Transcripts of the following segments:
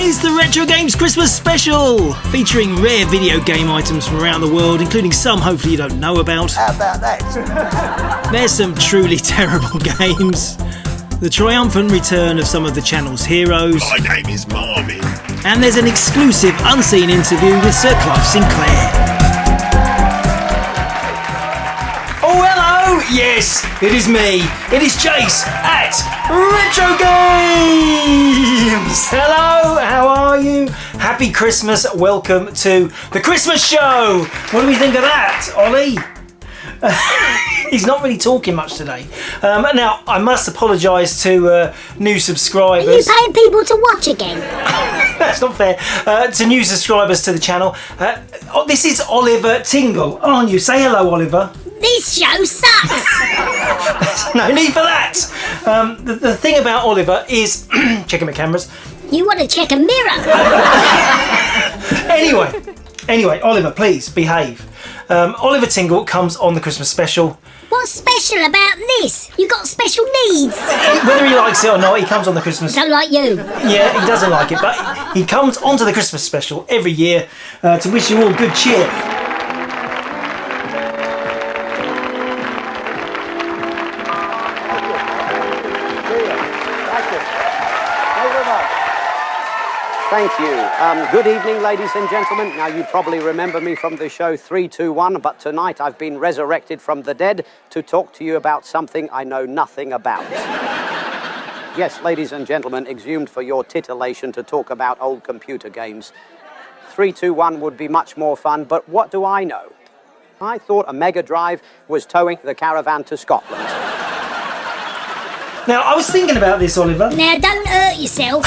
It's the Retro Games Christmas Special, featuring rare video game items from around the world, including some hopefully you don't know about. How about that? There's some truly terrible games, the triumphant return of some of the channel's heroes. My name is Marvin. And there's an exclusive unseen interview with Sir Clive Sinclair. Oh, hello! Yes, it is me. It is Jace at Retro Games. Hello, how are you? Happy Christmas. Welcome to the Christmas show. What do we think of that, Ollie? He's not really talking much today. Now, I must apologise to new subscribers. Are you paying people to watch again? That's not fair. To new subscribers to the channel. This is Oliver Tingle, aren't you? Say hello, Oliver. This show sucks. No need for that. The thing about Oliver is... checking my cameras. You want to check a mirror? Anyway, Oliver, please behave. Oliver Tingle comes on the Christmas special. What's special about this? You got special needs. Whether he likes it or not, he comes on the Christmas... Don't like you. Yeah, he doesn't like it, but he comes onto the Christmas special every year to wish you all good cheer. Thank you. Good evening, ladies and gentlemen. Now, you probably remember me from the show 321, but tonight I've been resurrected from the dead to talk to you about something I know nothing about. Yes, ladies and gentlemen, exhumed for your titillation to talk about old computer games. 321 would be much more fun, but what do I know? I thought a Mega Drive was towing the caravan to Scotland. Now, I was thinking about this, Oliver. Now, don't hurt yourself.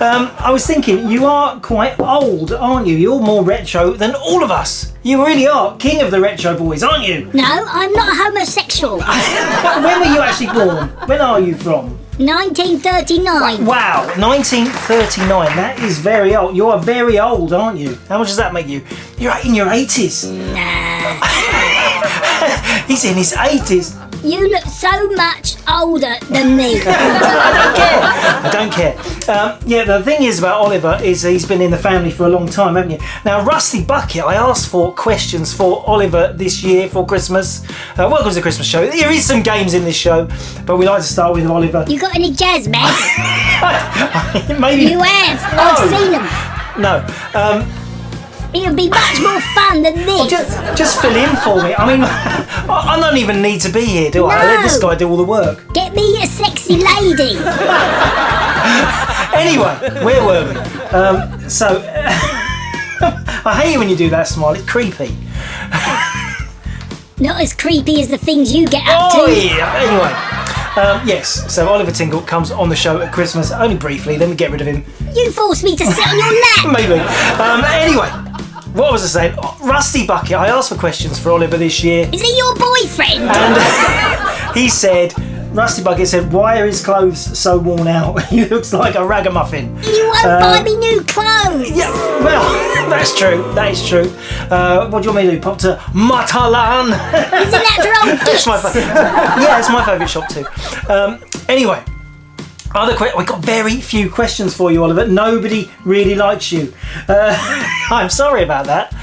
I was thinking, you are quite old, aren't you? You're more retro than all of us. You really are king of the retro boys, aren't you? No, I'm not homosexual. When were you actually born? When are you from? 1939. Wow, 1939. That is very old. You are very old, aren't you? How much does that make you? You're in your 80s. Nah. He's in his 80s. You look so much older than me. I don't care. Yeah, the thing is about Oliver is he's been in the family for a long time, haven't you? Now, Rusty Bucket, I asked for questions for Oliver this year for Christmas. Welcome to the Christmas show. There is some games in this show, but we like to start with Oliver. You got any jazz, man? Maybe. You have. I've seen them. No. It would be much more fun than this. Just fill in for me. I mean, I don't even need to be here, do I? I let this guy do all the work. Get me a sexy lady. Anyway, where were we? I hate it when you do that smile. It's creepy. Not as creepy as the things you get up to. Yeah. Anyway, yes. So Oliver Tingle comes on the show at Christmas, only briefly. Then we get rid of him. You forced me to sit on your lap. Maybe. Anyway. What was I saying? Rusty Bucket, I asked for questions for Oliver this year. Is he your boyfriend? And he said, Rusty Bucket said, why are his clothes so worn out? He looks like a ragamuffin. You won't buy me new clothes. Yeah, well, that's true. That is true. What do you want me to do? Pop to Matalan? Isn't that for old That's my yeah, it's my favourite shop too. Anyway. We've got very few questions for you, Oliver. Nobody really likes you. I'm sorry about that.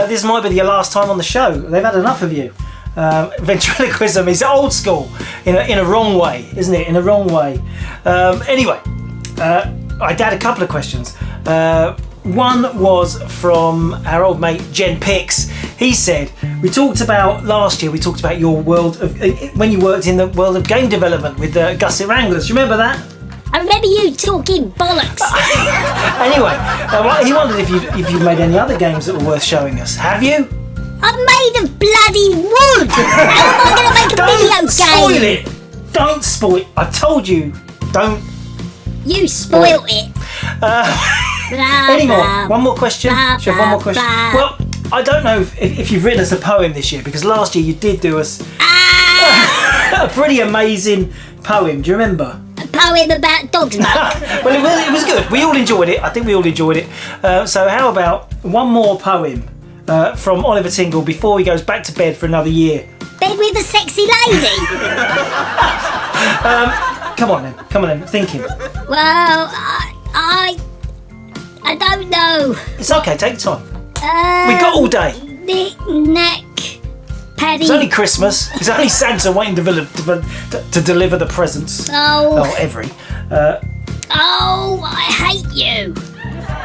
This might be your last time on the show. They've had enough of you. Ventriloquism is old school in a wrong way, isn't it? In a wrong way. Anyway, I had a couple of questions. One was from our old mate Jen Pix. He said, last year we talked about your world of, when you worked in the world of game development with Gusset Wranglers. Do you remember that? I remember you talking bollocks. Anyway, he wondered if you made any other games that were worth showing us. Have you? I'm made of bloody wood. How am I going to make a video game? Don't spoil it. Don't spoil it. I told you, don't. You spoilt it. Any more? One more question? Should I have one more question? Well, I don't know if you've written us a poem this year, because last year you did do us a pretty amazing poem. Do you remember? A poem about dogs, mate. Well, it was good. We all enjoyed it. I think we all enjoyed it. So how about one more poem from Oliver Tingle before he goes back to bed for another year? Bed with a sexy lady? Come on then, thinking. Well, I don't know. It's okay, take your time. We got all day. Knick-knack, Paddy. It's only Christmas. It's only Santa waiting to deliver the presents. Oh, every. I hate you.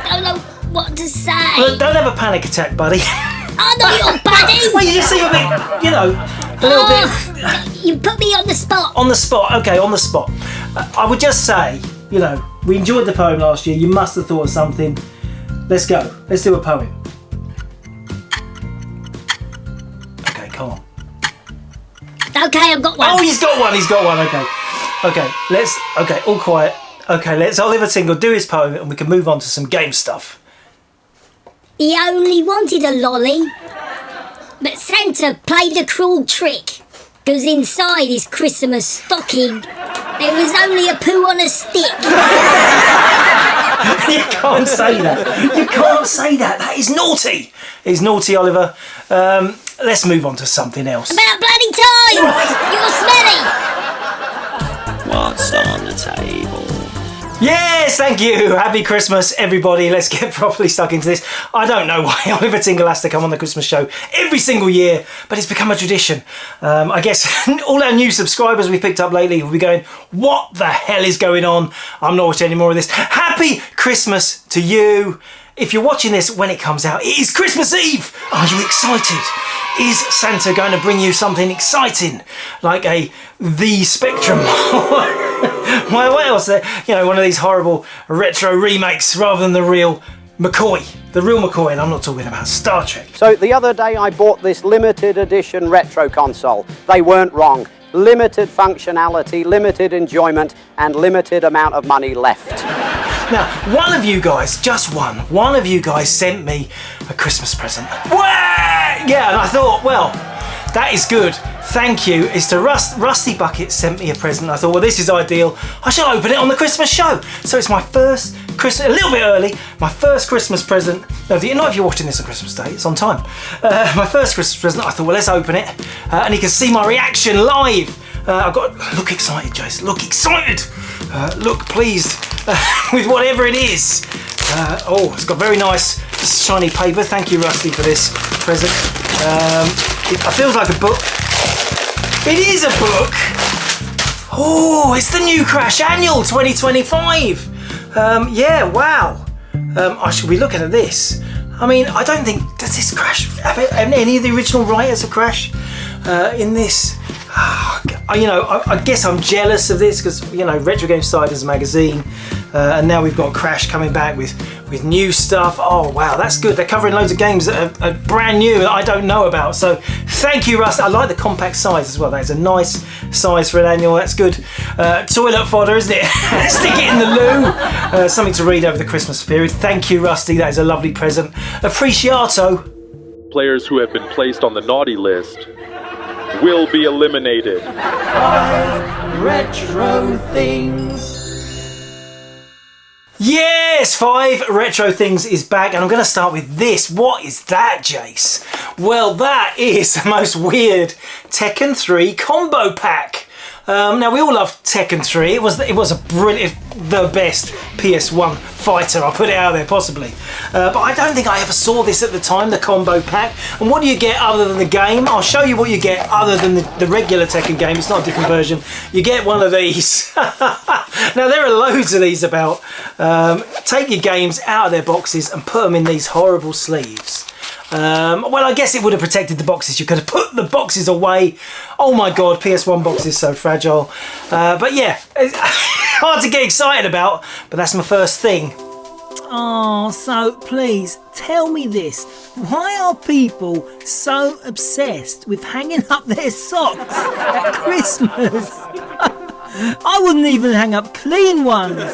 Don't know what to say. Well, don't have a panic attack, buddy. I'm not your buddy. Well, you just seem a bit, a little bit... You put me on the spot. On the spot, okay, on the spot. I would just say, we enjoyed the poem last year. You must have thought of something. Let's go. Let's do a poem. Okay, come on. Okay, I've got one. Oh, he's got one, okay, all quiet. Okay, let's Oliver Tingle do his poem and we can move on to some game stuff. He only wanted a lolly, but Santa played a cruel trick, because inside his Christmas stocking, there was only a poo on a stick. You can't say that. You can't say that. That is naughty. It's naughty, Oliver. Let's move on to something else. About bloody time! You're smelly! What's on the table? Yes, thank you. Happy Christmas, everybody. Let's get properly stuck into this. I don't know why Oliver Tingle has to come on the Christmas show every single year, but it's become a tradition. I guess all our new subscribers we've picked up lately will be going, what the hell is going on? I'm not watching any more of this. Happy Christmas to you. If you're watching this when it comes out, it is Christmas Eve. Are you excited? Is Santa going to bring you something exciting, like the Spectrum? Well, what else? One of these horrible retro remakes rather than the real McCoy. The real McCoy, and I'm not talking about Star Trek. So the other day I bought this limited edition retro console. They weren't wrong. Limited functionality, limited enjoyment, and limited amount of money left. Now, one of you guys, just one of you guys sent me a Christmas present. Yeah, and I thought, well, that is good. Thank you. It's to Rusty Bucket sent me a present. I thought, well, this is ideal. I shall open it on the Christmas show. So it's my first Christmas, a little bit early, my first Christmas present. Not if you're watching this on Christmas Day, it's on time. My first Christmas present, I thought, well, let's open it. And you can see my reaction live. Look excited, Jace. Look excited. Look pleased with whatever it is. It's got very nice shiny paper. Thank you, Rusty, for this present. It feels like a book. It is a book. Oh, it's the new Crash Annual 2025. Yeah, wow. I should be looking at this. I mean, I don't think, does this Crash, have any of the original writers of Crash in this? I guess I'm jealous of this because, Retro Game Siders magazine, and now we've got Crash coming back with new stuff. Oh, wow, that's good. They're covering loads of games that are brand new that I don't know about. So thank you, Russ. I like the compact size as well. That is a nice size for an annual. That's good. Toilet fodder, isn't it? Stick it in the loo. Something to read over the Christmas period. Thank you, Rusty. That is a lovely present. Appreciato. Players who have been placed on the naughty list will be eliminated. 5 retro things. Yes, 5 retro things is back, and I'm going to start with this. What is that, Jace? Well, that is the most weird Tekken 3 combo pack. Now we all love Tekken 3. It was a brilliant, the best PS1 fighter. I'll put it out there, possibly. But I don't think I ever saw this at the time, the combo pack. And what do you get other than the game? I'll show you what you get other than the regular Tekken game. It's not a different version. You get one of these. Now there are loads of these about. Take your games out of their boxes and put them in these horrible sleeves. Well, I guess it would have protected the boxes. You could have put the boxes away. Oh my God, PS1 box is so fragile. But yeah, it's hard to get excited about, but that's my first thing. Oh, so please tell me this. Why are people so obsessed with hanging up their socks at Christmas? I wouldn't even hang up clean ones.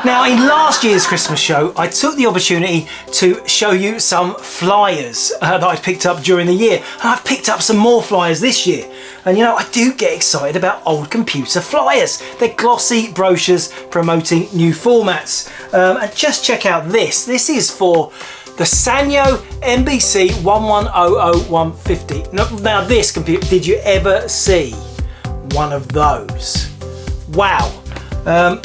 Now, in last year's Christmas show, I took the opportunity to show you some flyers that I'd picked up during the year. And I've picked up some more flyers this year. And I do get excited about old computer flyers. They're glossy brochures promoting new formats. And just check out this. This is for the Sanyo MBC 1100150. Now this computer, did you ever see one of those? Wow.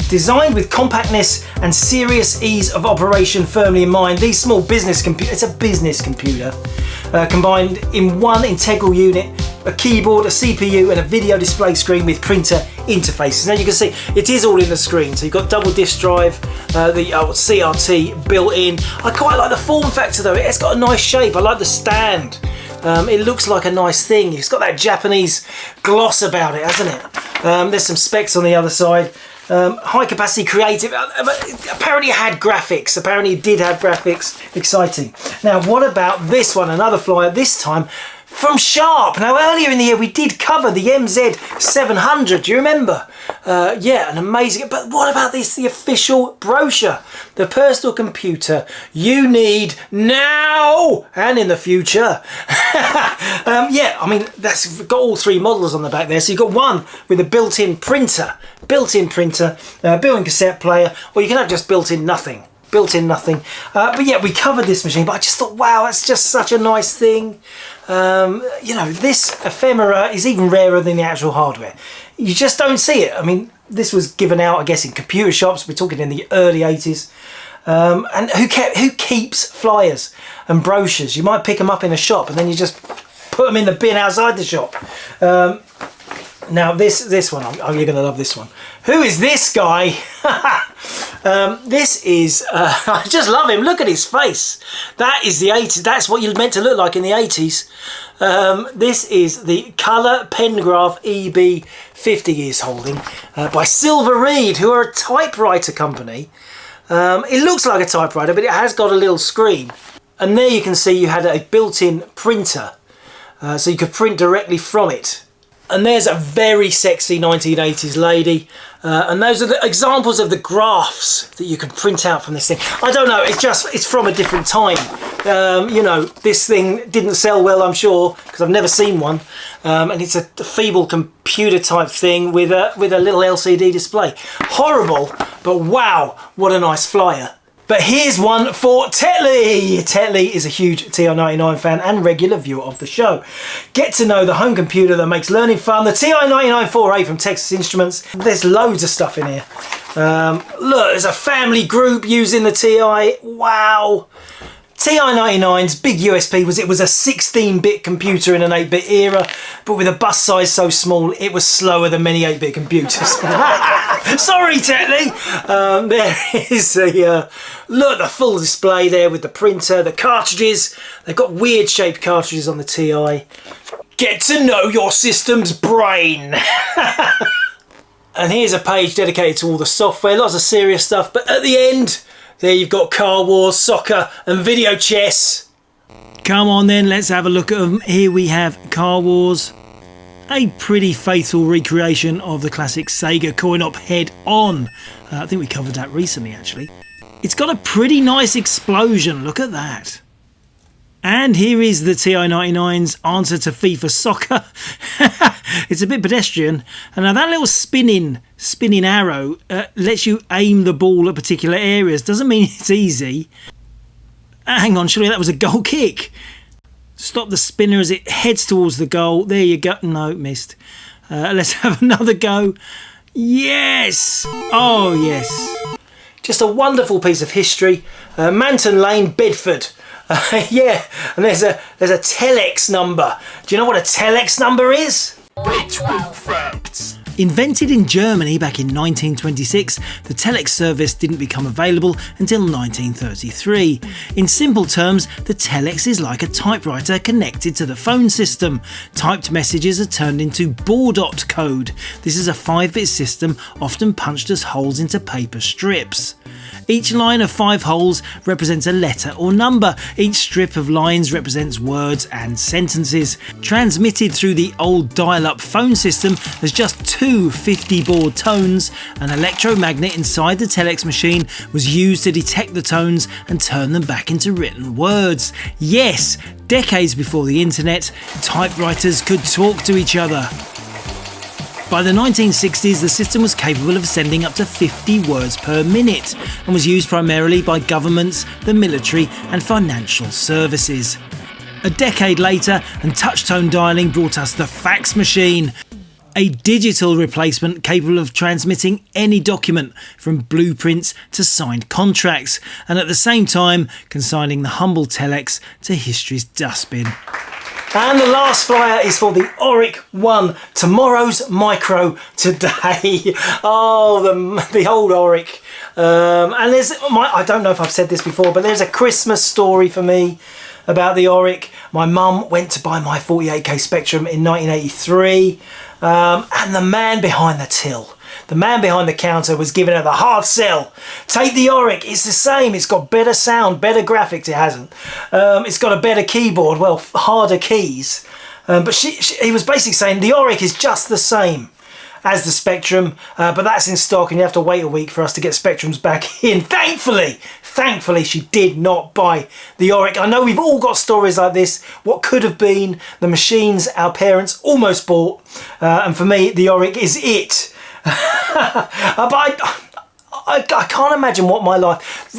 Designed with compactness and serious ease of operation firmly in mind, these small business computers, it's a business computer, combined in one integral unit, a keyboard, a CPU and a video display screen with printer interfaces. Now you can see it is all in the screen, so you've got double disk drive, the CRT built in. I quite like the form factor though, it's got a nice shape, I like the stand. It looks like a nice thing. It's got that Japanese gloss about it, hasn't it? There's some specs on the other side. High capacity creative, apparently it had graphics, apparently it did have graphics, exciting. Now what about this one, another flyer, this time from Sharp. Now earlier in the year we did cover the MZ700, do you remember? Yeah, an amazing, but what about this, the official brochure? The personal computer you need now and in the future. Yeah, I mean, that's got all three models on the back there. So you've got one with a built-in printer, built-in cassette player, or you can have just built-in nothing. But yeah, we covered this machine, but I just thought, wow, that's just such a nice thing. You know, this ephemera is even rarer than the actual hardware. You just don't see it. I mean, this was given out, I guess, in computer shops. We're talking in the early 80s. And who keeps flyers and brochures? You might pick them up in a shop and then you just put them in the bin outside the shop. Now this one, you're going to love this one. Who is this guy? This is, I just love him. Look at his face. That is the 80s. That's what you're meant to look like in the 80s. This is the Colour Pengraph EB50 he's holding by Silver Reed, who are a typewriter company. It looks like a typewriter, but it has got a little screen. And there you can see you had a built-in printer, so you could print directly from it. And there's a very sexy 1980s lady. And those are the examples of the graphs that you can print out from this thing. I don't know, it's from a different time. You know, this thing didn't sell well, I'm sure, because I've never seen one. And it's a feeble computer type thing with a little LCD display. Horrible, but wow, what a nice flyer. But here's one for Tetley. Tetley is a huge TI-99 fan and regular viewer of the show. Get to know the home computer that makes learning fun. The TI-99 4A from Texas Instruments. There's loads of stuff in here. Look, there's a family group using the TI. Wow. TI-99's big USP was it was a 16-bit computer in an 8-bit era, but with a bus size so small, it was slower than many 8-bit computers. Sorry, Tetley. There is look, the full display there with the printer, the cartridges. They've got weird shaped cartridges on the TI. Get to know your system's brain. And here's a page dedicated to all the software, lots of serious stuff, but at the end, there you've got Car Wars, soccer and video chess. Come on then, let's have a look at them. Here we have Car Wars. A pretty faithful recreation of the classic Sega coin-op head-on. I think we covered that recently actually. It's got a pretty nice explosion, look at that. And here is the TI-99's answer to FIFA Soccer. It's a bit pedestrian. And now that little spinning arrow lets you aim the ball at particular areas. Doesn't mean it's easy. Hang on, surely that was a goal kick. Stop the spinner as it heads towards the goal. There you go. No, missed. Let's have another go. Yes! Oh, yes. Just a wonderful piece of history. Manton Lane, Bedford. Yeah, and there's a Telex number. Do you know what a Telex number is? RetroFacts. Invented in Germany back in 1926, the Telex service didn't become available until 1933. In simple terms, the Telex is like a typewriter connected to the phone system. Typed messages are turned into Baudot code. This is a 5-bit system often punched as holes into paper strips. Each line of 5 holes represents a letter or number. Each strip of lines represents words and sentences. Transmitted through the old dial-up phone system as just 2 50-baud tones, an electromagnet inside the Telex machine was used to detect the tones and turn them back into written words. Yes, decades before the internet, typewriters could talk to each other. By the 1960s, the system was capable of sending up to 50 words per minute and was used primarily by governments, the military and financial services. A decade later, and touch-tone dialling brought us the fax machine. a digital replacement capable of transmitting any document from blueprints to signed contracts, and at the same time consigning the humble Telex to history's dustbin. And the last flyer is for the Oric 1, tomorrow's micro today. Oh, the old Oric. And I don't know if I've said this before, but there's a Christmas story for me about the Oric. My mum went to buy my 48K Spectrum in 1983, and the man behind the till, the man behind the counter, was giving her the hard sell. Take the Oric, it's the same, it's got better sound, better graphics. It hasn't. It's got a better keyboard, well, harder keys. But he was basically saying the Oric is just the same as the Spectrum, but that's in stock and you have to wait a week for us to get Spectrums back in. Thankfully she did not buy the Oric. I know we've all got stories like this, what could have been, the machines our parents almost bought, and for me the Oric is it. But I can't imagine what my life,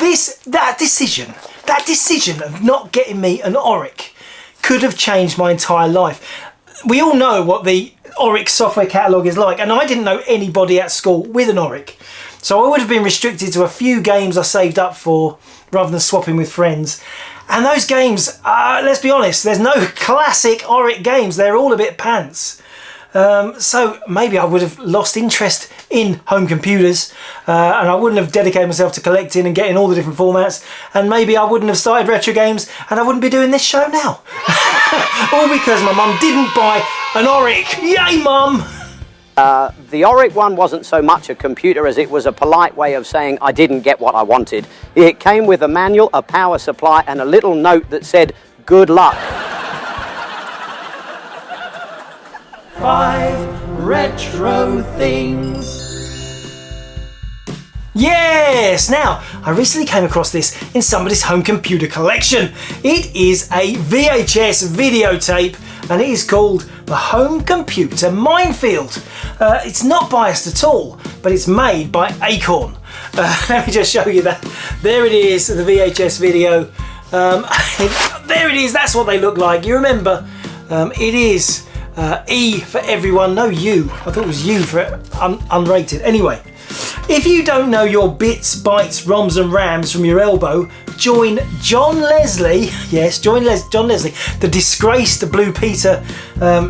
that decision of not getting me an Oric could have changed my entire life. We all know what the Oric software catalogue is like, and I didn't know anybody at school with an Oric. So I would have been restricted to a few games I saved up for rather than swapping with friends. And those games, let's be honest, there's no classic Oric games. They're all a bit pants. So maybe I would have lost interest in home computers, and I wouldn't have dedicated myself to collecting and getting all the different formats, and maybe I wouldn't have started retro games, and I wouldn't be doing this show now. All because my mum didn't buy an Oric. Yay, Mum! The Oric 1 wasn't so much a computer as it was a polite way of saying I didn't get what I wanted. It came with a manual, a power supply, and a little note that said, good luck. 5 retro things. Yes! Now, I recently came across this in somebody's home computer collection. It is a VHS videotape, and it is called the Home Computer Minefield. It's not biased at all, but it's made by Acorn. Let me just show you that. There it is, the VHS video. There it is, that's what they look like. You remember, it is E for everyone, no U. I thought it was U for unrated. Anyway, if you don't know your bits, bytes, ROMs and RAMs from your elbow, join John Leslie, yes, John Leslie, the disgraced Blue Peter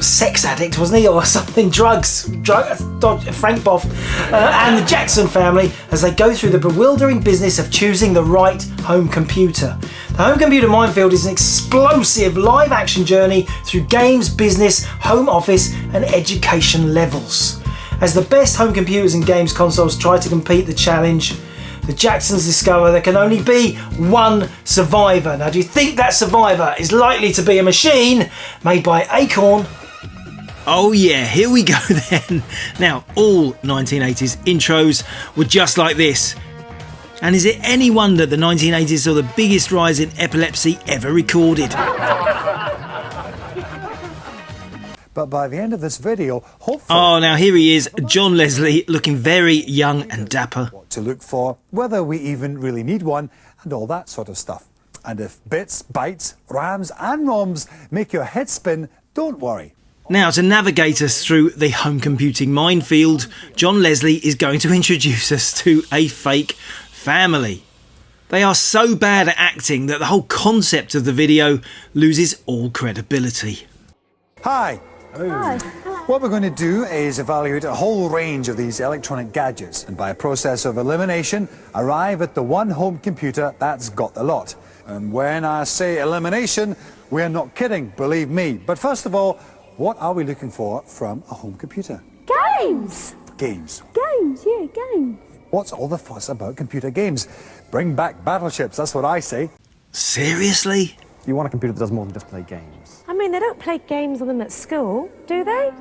sex addict, wasn't he, or something, drugs, Frank Boff, and the Jackson family as they go through the bewildering business of choosing the right home computer. The Home Computer Minefield is an explosive live action journey through games, business, home office and education levels. As the best home computers and games consoles try to compete the challenge, the Jacksons discover there can only be one survivor. Now, do you think that survivor is likely to be a machine made by Acorn? Oh yeah, here we go then. Now, all 1980s intros were just like this. And is it any wonder the 1980s saw the biggest rise in epilepsy ever recorded? But by the end of this video, hopefully... Oh, now here he is, John Leslie, looking very young and dapper. What to look for, whether we even really need one, and all that sort of stuff. And if bits, bytes, RAMs and ROMs make your head spin, don't worry. Now, to navigate us through the home computing minefield, John Leslie is going to introduce us to a fake family. They are so bad at acting that the whole concept of the video loses all credibility. Hi. Hi. What we're going to do is evaluate a whole range of these electronic gadgets and by a process of elimination arrive at the one home computer that's got the lot. And when I say elimination, we're not kidding, believe me. But first of all, what are we looking for from a home computer? Games. Games. Games, yeah, games. What's all the fuss about computer games? Bring back battleships, that's what I say. Seriously? You want a computer that does more than just play games. I mean, they don't play games on them at school, do they?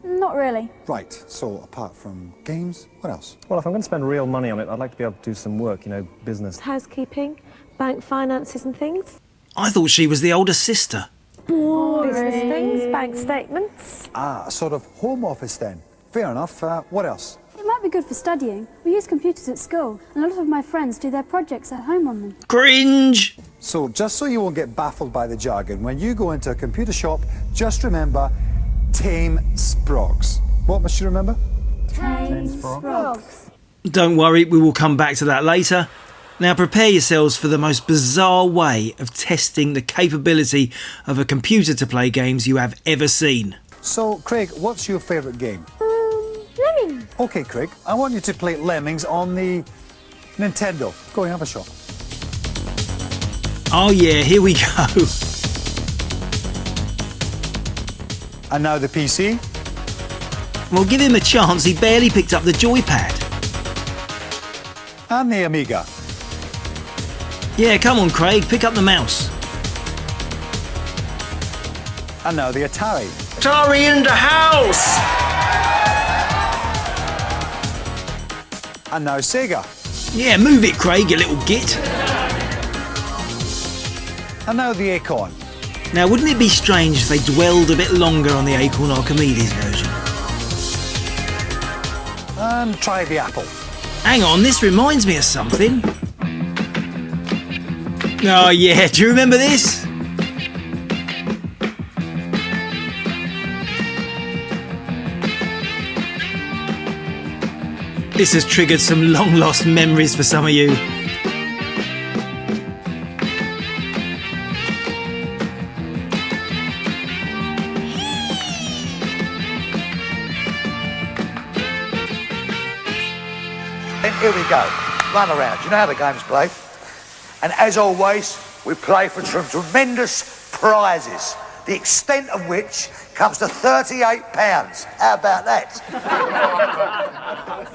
Not really. Right, so apart from games, what else? Well, if I'm going to spend real money on it, I'd like to be able to do some work, you know, business. Housekeeping, bank finances and things. I thought she was the older sister. Business things, bank statements. Ah, a sort of home office then. Fair enough. What else? It might be good for studying. We use computers at school, and a lot of my friends do their projects at home on them. Cringe! So, just so you won't get baffled by the jargon, when you go into a computer shop, just remember tame sprogs. What must you remember? Tame frogs. Don't worry, we will come back to that later. Now prepare yourselves for the most bizarre way of testing the capability of a computer to play games you have ever seen. So, Craig, what's your favourite game? Lemmings. Okay, Craig, I want you to play Lemmings on the Nintendo. Go and have a shot. Oh yeah, here we go. And now the PC. Well, give him a chance, he barely picked up the joypad. And the Amiga. Yeah, come on Craig, pick up the mouse. And now the Atari. Atari in the house! And now Sega. Yeah, move it Craig, you little git. And now the Acorn. Now wouldn't it be strange if they dwelled a bit longer on the Acorn Archimedes version? And try the Apple. Hang on, this reminds me of something. Oh yeah, do you remember this? This has triggered some long lost memories for some of you. And here we go. Run around. You know how the game's played? And as always, we play for some tremendous prizes, the extent of which comes to £38. How about that?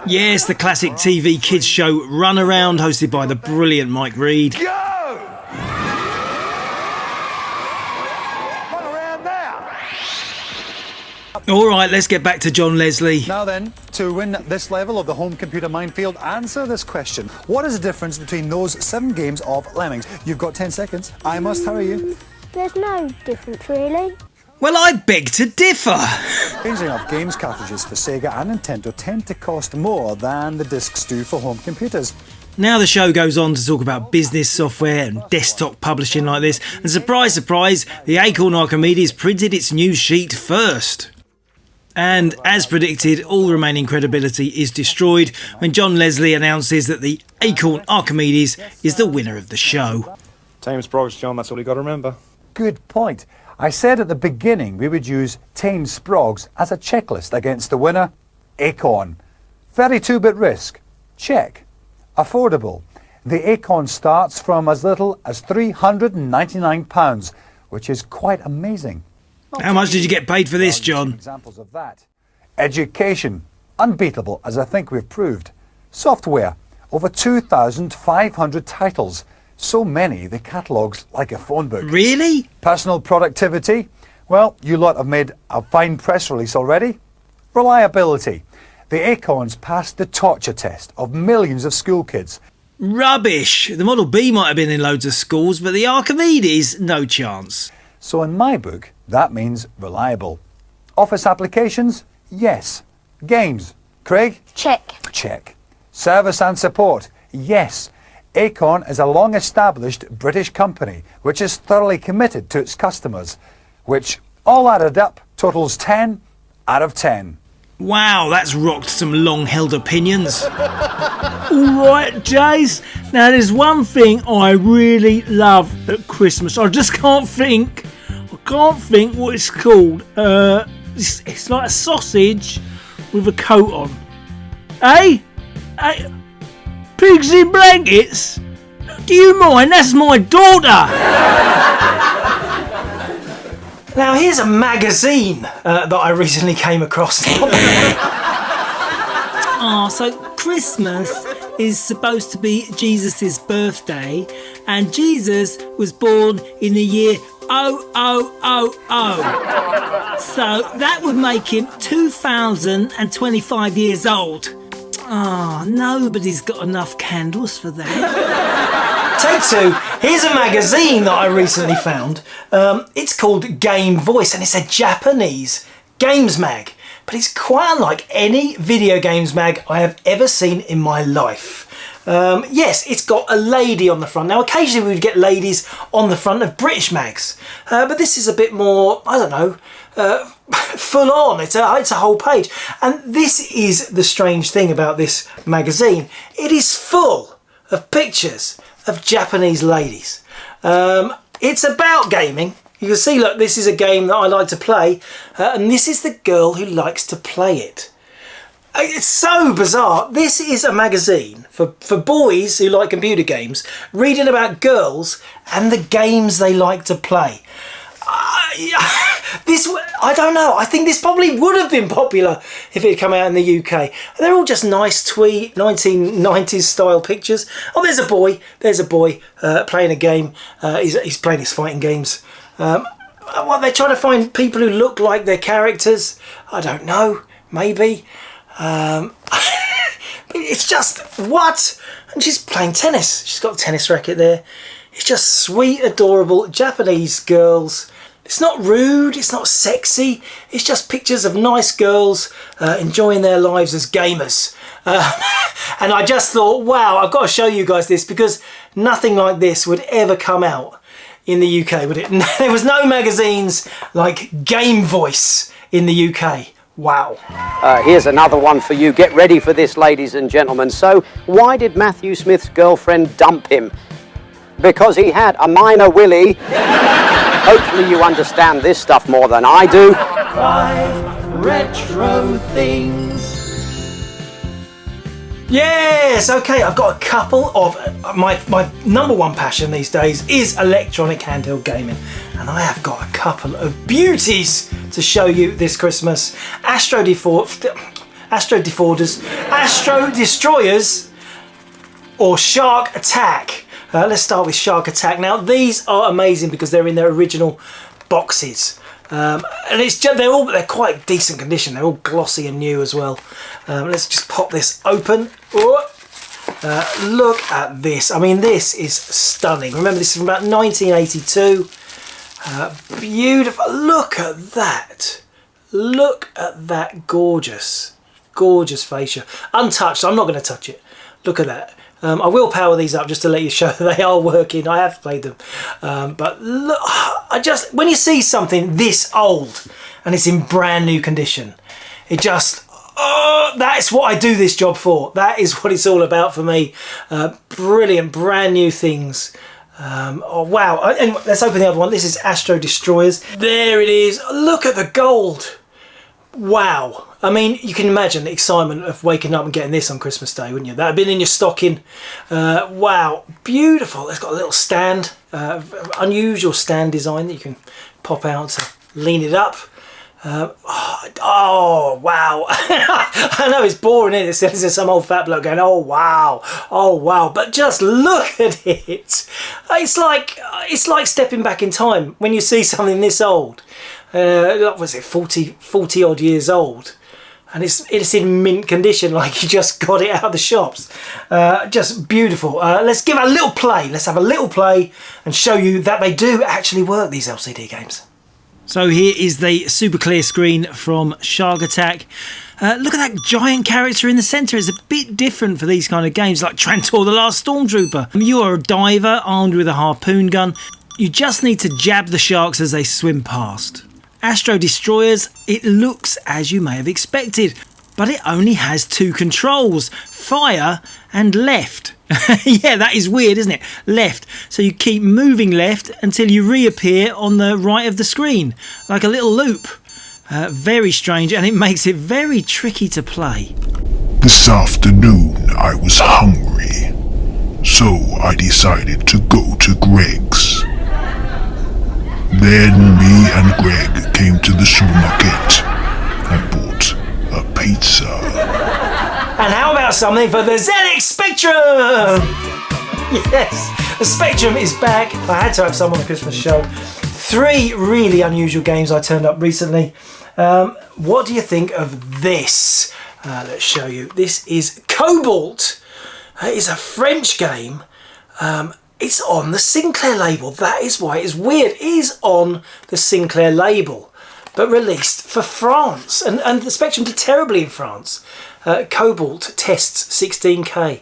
Yes, the classic TV kids show Run Around, hosted by the brilliant Mike Reed. Go! Run around now. All right, let's get back to John Leslie. Now then, to win this level of the Home Computer Minefield, answer this question. What is the difference between those 7 games of Lemmings? You've got 10 seconds. I must hurry you. There's no difference, really. Well, I beg to differ. Strangely enough, games cartridges for Sega and Nintendo tend to cost more than the discs do for home computers. Now the show goes on to talk about business software and desktop publishing like this, and surprise, surprise, the Acorn Archimedes printed its news sheet first. And as predicted, all remaining credibility is destroyed when John Leslie announces that the Acorn Archimedes is the winner of the show. Tame sprogs, John, that's all you got to remember. Good point. I said at the beginning we would use tame sprogs as a checklist against the winner, Acorn. 32-bit risk, check. Affordable. The Acorn starts from as little as £399, which is quite amazing. How much did you get paid for this, John? Examples of that. Education, unbeatable, as I think we've proved. Software, over 2,500 titles. So many, the catalogue's like a phone book. Really? Personal productivity, well, you lot have made a fine press release already. Reliability, the Acorns passed the torture test of millions of school kids. Rubbish. The Model B might have been in loads of schools, but the Archimedes, no chance. So in my book, that means reliable. Office applications, yes. Games, Craig? Check. Check. Service and support, yes. Acorn is a long-established British company which is thoroughly committed to its customers, which, all added up, totals 10 out of 10. Wow, that's rocked some long-held opinions. All right, Jace. Now, there's one thing I really love at Christmas. I just can't think. I can't think what it's called. It's like a sausage with a coat on. Hey? Pigs in blankets? Do you mind? That's my daughter. Now here's a magazine that I recently came across. So Christmas is supposed to be Jesus' birthday, and Jesus was born in the year 0000. So that would make him 2025 years old. Nobody's got enough candles for that. Take 2. Here's a magazine that I recently found. It's called Game Voice, and it's a Japanese games mag. But it's quite unlike any video games mag I have ever seen in my life. Yes, it's got a lady on the front. Now, occasionally we would get ladies on the front of British mags. But this is a bit more, I don't know, full on. It's a whole page. And this is the strange thing about this magazine. It is full of pictures of Japanese ladies. It's about gaming. You can see, look, this is a game that I like to play, and this is the girl who likes to play it. It's so bizarre. This is a magazine for boys who like computer games, reading about girls and the games they like to play. I don't know. I think this probably would have been popular if it had come out in the UK. They're all just nice twee 1990s style pictures. Oh, there's a boy. There's a boy playing a game. He's playing his fighting games. What, they're trying to find people who look like their characters? I don't know. Maybe. It's just, what? And she's playing tennis. She's got a tennis racket there. It's just sweet, adorable Japanese girls. It's not rude, it's not sexy. It's just pictures of nice girls enjoying their lives as gamers. And I just thought, wow, I've got to show you guys this, because nothing like this would ever come out in the UK, would it? There was no magazines like Game Voice in the UK. Wow. Here's another one for you. Get ready for this, ladies and gentlemen. So, why did Matthew Smith's girlfriend dump him? Because he had a minor willy. Hopefully you understand this stuff more than I do. 5 retro things. Yes, okay, I've got a couple of my number one passion these days is electronic handheld gaming, and I have got a couple of beauties to show you this Christmas. Astro Destroyers or Shark Attack. Let's start with Shark Attack. Now these are amazing because they're in their original boxes. And they're quite decent condition. They're all glossy and new as well. Let's just pop this open. Look at this. I mean, this is stunning. Remember, this is from about 1982. Beautiful. Look at that. Look at that gorgeous, gorgeous fascia. Untouched. I'm not going to touch it. Look at that. I will power these up just to let you show that they are working. I have played them. But look, when you see something this old and it's in brand new condition, it just, that's what I do this job for. That is what it's all about for me. Brilliant, brand new things. Oh, wow. Anyway, let's open the other one. This is Astro Destroyers. There it is. Look at the gold. Wow. I mean, you can imagine the excitement of waking up and getting this on Christmas Day, wouldn't you? That had been in your stocking. Wow, beautiful. It's got a little stand, unusual stand design that you can pop out to lean it up. Oh, wow. I know it's boring, isn't it? There's some old fat bloke going, oh, wow. But just look at it. It's like stepping back in time when you see something this old. What was it, 40 odd years old, and it's in mint condition, like you just got it out of the shops. Just beautiful. Let's give it a little play. Let's have a little play and show you that they do actually work, these LCD games. So here is the super clear screen from Shark Attack. Look at that giant character in the centre. It's a bit different for these kind of games, like Trantor the Last Stormtrooper. You are a diver armed with a harpoon gun. You just need to jab the sharks as they swim past. Astro Destroyers, it looks as you may have expected, but it only has 2 controls, fire and left. Yeah, that is weird, isn't it? Left. So you keep moving left until you reappear on the right of the screen, like a little loop. Very strange, and it makes it very tricky to play. This afternoon I was hungry, so I decided to go to Greg's. Then me and Greg came to the supermarket and bought a pizza. And how about something for the ZX Spectrum? Yes, the Spectrum is back. I had to have some on the Christmas show. 3 really unusual games I turned up recently. What do you think of this? Let's show you. This is Cobalt. It's a French game. It's on the Sinclair label. That is why it's weird. It is on the Sinclair label, but released for France. And the Spectrum did terribly in France. Cobalt tests 16K.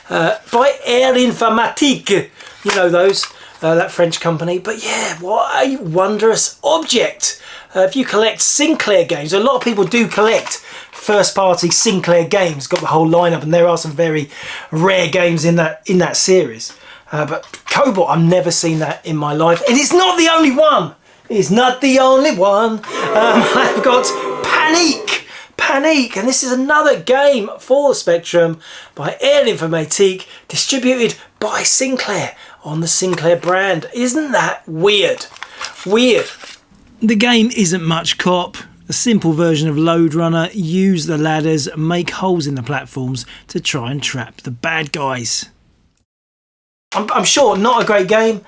By Air Informatique. You know those, that French company. But yeah, what a wondrous object. if you collect Sinclair games, a lot of people do collect first-party Sinclair games, got the whole lineup, and there are some very rare games in that series. But Cobalt, I've never seen that in my life, and it's not the only one. It's not the only one. I've got Panique, and this is another game for the Spectrum by Air Informatique, distributed by Sinclair on the Sinclair brand. Isn't that weird? Weird. The game isn't much cop. A simple version of Load Runner. Use the ladders, make holes in the platforms to try and trap the bad guys. I'm sure not a great game,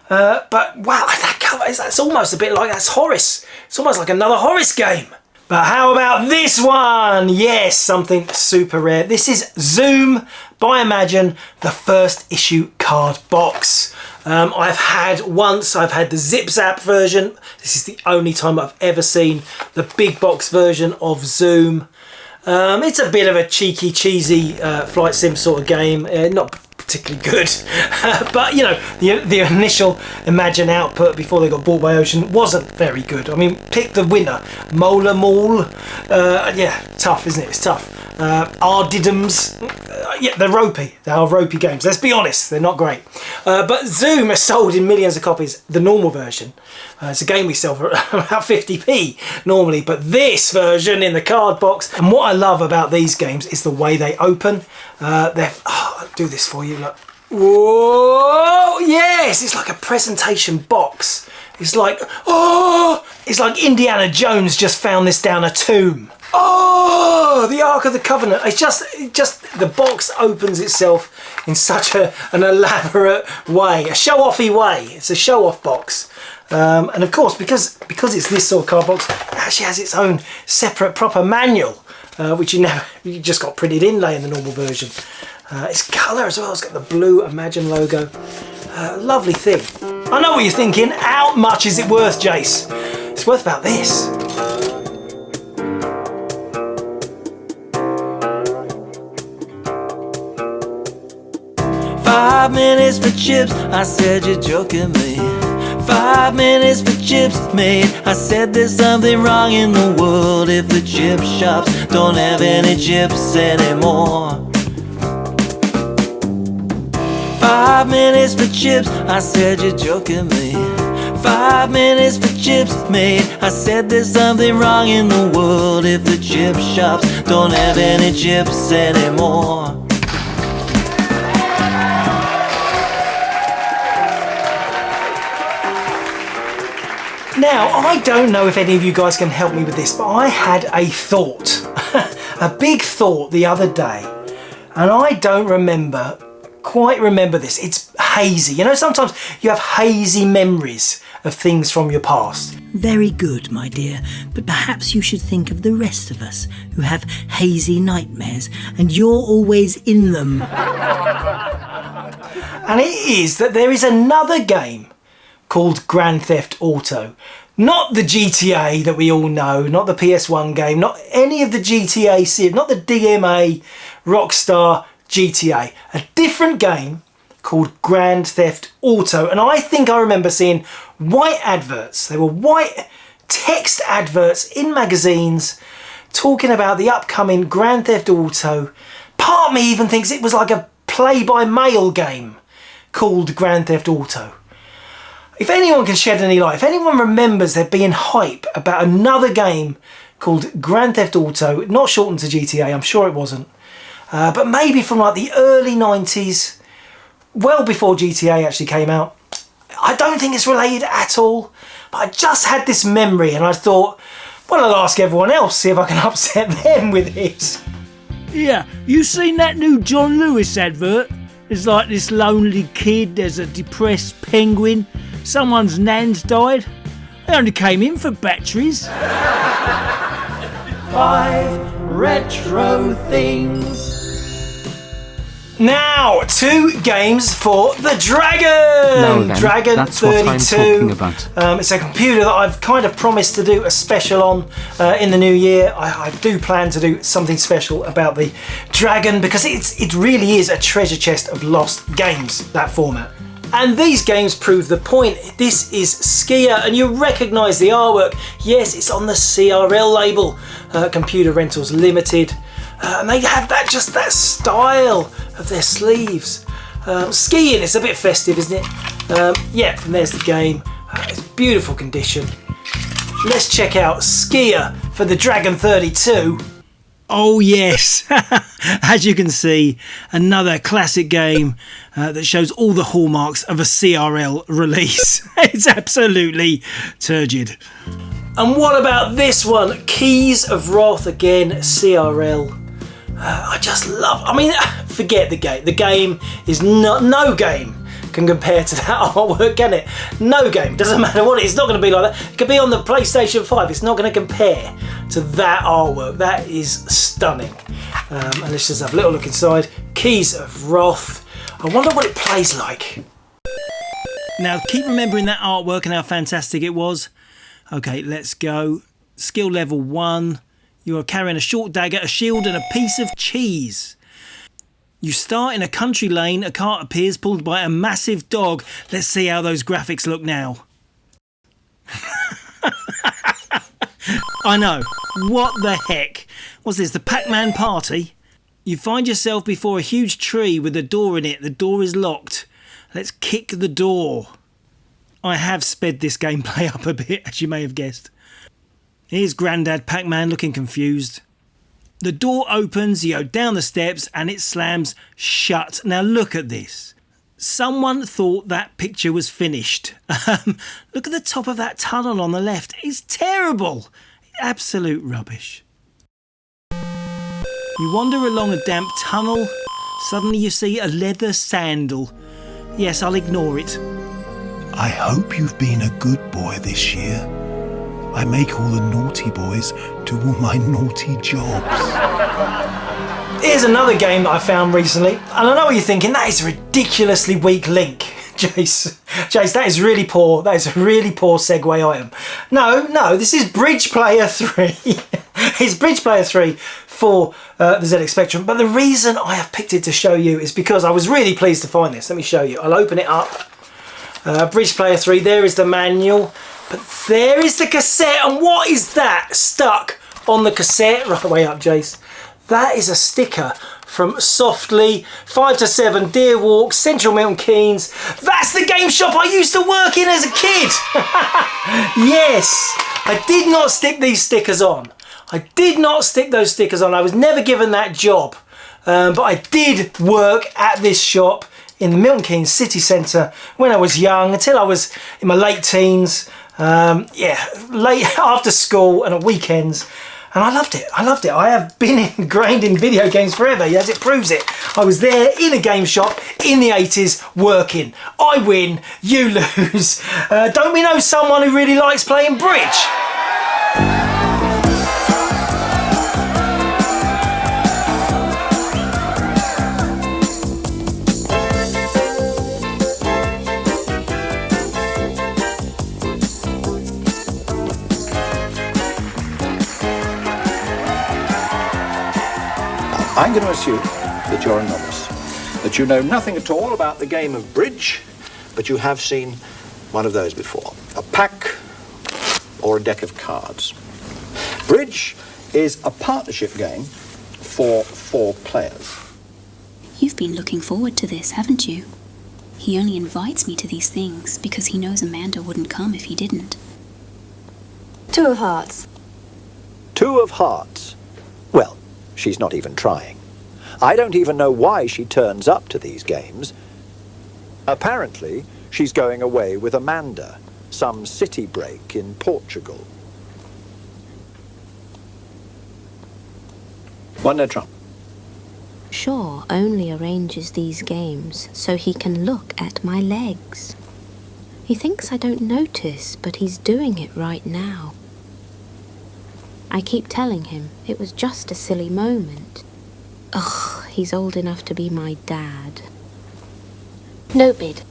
but wow, that cover, that's almost a bit like that's Horace. It's almost like another Horace game. But how about this one? Yes, something super rare. This is Zoom by Imagine, the first issue card box. I've had the Zip Zap version. This is the only time I've ever seen the big box version of Zoom. It's a bit of a cheeky, cheesy flight sim sort of game. Not particularly good, but you know, the initial Imagine output before they got bought by Ocean wasn't very good. I mean, pick the winner, Mola Mall. Yeah, tough, isn't it? It's tough. Ardidums, yeah, they're ropey. They are ropey games. Let's be honest, they're not great. But Zoom has sold in millions of copies. The normal version. It's a game we sell for about 50p normally, but this version in the card box. And what I love about these games is the way they open. I'll do this for you. Look. Whoa! Yes, it's like a presentation box. It's like, oh! It's like Indiana Jones just found this down a tomb. Oh, the Ark of the Covenant. It's just the box opens itself in such an elaborate way, a show-offy way. It's a show-off box. And of course, because it's this sort of card box, it actually has its own separate proper manual, which you just got printed inlay in the normal version. It's colour as well. It's got the blue Imagine logo. Lovely thing. I know what you're thinking. How much is it worth, Jace? It's worth about this. "5 minutes for chips," I said, "you're joking me." 5 minutes for chips, mate. I said there's something wrong in the world if the chip shops don't have any chips anymore. 5 minutes for chips, I said, "you're joking me." 5 minutes for chips, mate. I said there's something wrong in the world if the chip shops don't have any chips anymore. Now, I don't know if any of you guys can help me with this, but I had a thought, a big thought the other day, and I don't quite remember this. It's hazy. You know, sometimes you have hazy memories of things from your past. Very good, my dear, but perhaps you should think of the rest of us who have hazy nightmares, and you're always in them. And it is that there is another game called Grand Theft Auto. Not the GTA that we all know, not the PS1 game, not any of the GTA series, not the DMA, Rockstar, GTA. A different game called Grand Theft Auto. And I think I remember seeing white adverts. They were white text adverts in magazines talking about the upcoming Grand Theft Auto. Part of me even thinks it was like a play-by-mail game called Grand Theft Auto. If anyone can shed any light, if anyone remembers there being hype about another game called Grand Theft Auto, not shortened to GTA, I'm sure it wasn't, but maybe from like the early 90s, well before GTA actually came out. I don't think it's related at all, but I just had this memory and I thought, well, I'll ask everyone else, see if I can upset them with it. Yeah, you seen that new John Lewis advert? It's like this lonely kid, there's a depressed penguin, someone's nan's died. They only came in for batteries. 5 retro things. Now, 2 games for the Dragon! No, then, Dragon that's 32. what I'm talking about. It's a computer that I've kind of promised to do a special on in the new year. I do plan to do something special about the Dragon because it really is a treasure chest of lost games, that format. And these games prove the point. This is Skier, and you recognise the artwork. Yes, it's on the CRL label, Computer Rentals Limited. And they have that style of their sleeves. Skiing, it's a bit festive, isn't it? Yeah, and there's the game. It's beautiful condition. Let's check out Skier for the Dragon 32. Oh yes, as you can see, another classic game that shows all the hallmarks of a CRL release. It's absolutely turgid. And what about this one? Keys of Wrath, again, CRL. I just love, forget the game. The game is no game can compare to that artwork, can it? No game, doesn't matter what it is, it's not going to be like that. It could be on the PlayStation 5, it's not going to compare to that artwork. That is stunning. And let's just have a little look inside. Keys of Wrath. I wonder what it plays like. Now keep remembering that artwork and how fantastic it was. Okay, let's go. Skill level 1. You are carrying a short dagger, a shield and a piece of cheese. You start in a country lane, a cart appears pulled by a massive dog. Let's see how those graphics look now. I know, what the heck? What's this, the Pac-Man party? You find yourself before a huge tree with a door in it. The door is locked. Let's kick the door. I have sped this gameplay up a bit, as you may have guessed. Here's Grandad Pac-Man looking confused. The door opens, you go down the steps and it slams shut. Now look at this. Someone thought that picture was finished. Look at the top of that tunnel on the left. It's terrible. Absolute rubbish. You wander along a damp tunnel. Suddenly you see a leather sandal. Yes, I'll ignore it. I hope you've been a good boy this year. I make all the naughty boys do all my naughty jobs. Here's another game that I found recently, and I know what you're thinking, that is a ridiculously weak link, Jace. Jace, that is really poor. That is a really poor segue item. No, this is Bridge Player 3. It's Bridge Player 3 for the ZX Spectrum, but the reason I have picked it to show you is because I was really pleased to find this. Let me show you. I'll open it up. Bridge Player 3, there is the manual. But there is the cassette, and what is that stuck on the cassette? Right, way up, Jace. That is a sticker from Softly, 5 to 7, Deer Walk, Central Milton Keynes. That's the game shop I used to work in as a kid. Yes, I did not stick these stickers on. I did not stick those stickers on. I was never given that job. But I did work at this shop in the Milton Keynes city centre when I was young, until I was in my late teens. Late after school and at weekends, and I loved it. I have been ingrained in video games forever, as it proves it. I was there in a game shop in the 80s working. I win, you lose. Don't we know someone who really likes playing bridge? I'm going to assume that you're a novice, that you know nothing at all about the game of bridge, but you have seen one of those before. A pack or a deck of cards. Bridge is a partnership game for 4 players. You've been looking forward to this, haven't you? He only invites me to these things because he knows Amanda wouldn't come if he didn't. 2 of hearts. 2 of hearts. Well, she's not even trying. I don't even know why she turns up to these games. Apparently, she's going away with Amanda, some city break in Portugal. One no trump. Shaw only arranges these games so he can look at my legs. He thinks I don't notice, but he's doing it right now. I keep telling him it was just a silly moment. Ugh, he's old enough to be my dad. No bid.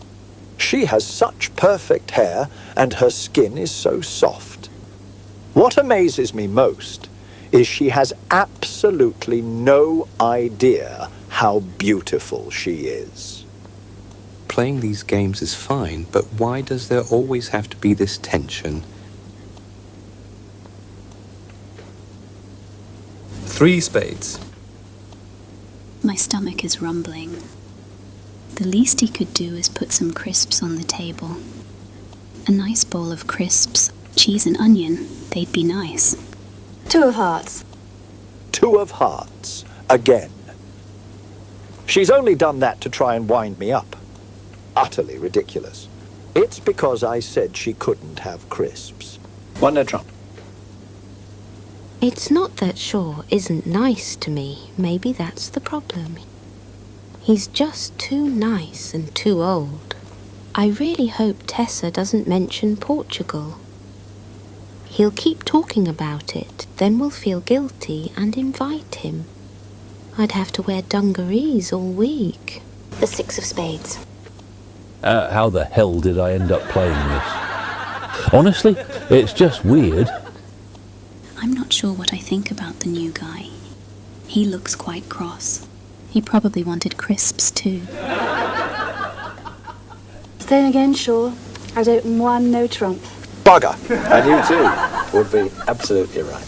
She has such perfect hair and her skin is so soft. What amazes me most is she has absolutely no idea how beautiful she is. Playing these games is fine, but why does there always have to be this tension? 3 spades. My stomach is rumbling. The least he could do is put some crisps on the table. A nice bowl of crisps, cheese and onion, they'd be nice. 2 of hearts. 2 of hearts. Again. She's only done that to try and wind me up. Utterly ridiculous. It's because I said she couldn't have crisps. 1 no trump. It's not that Shaw isn't nice to me. Maybe that's the problem. He's just too nice and too old. I really hope Tessa doesn't mention Portugal. He'll keep talking about it, then we'll feel guilty and invite him. I'd have to wear dungarees all week. The 6 of spades. How the hell did I end up playing this? Honestly, it's just weird. I'm not sure what I think about the new guy. He looks quite cross. He probably wanted crisps too. Then again, Shaw, I'd open 1 no trump. Bugger! And you too would be absolutely right.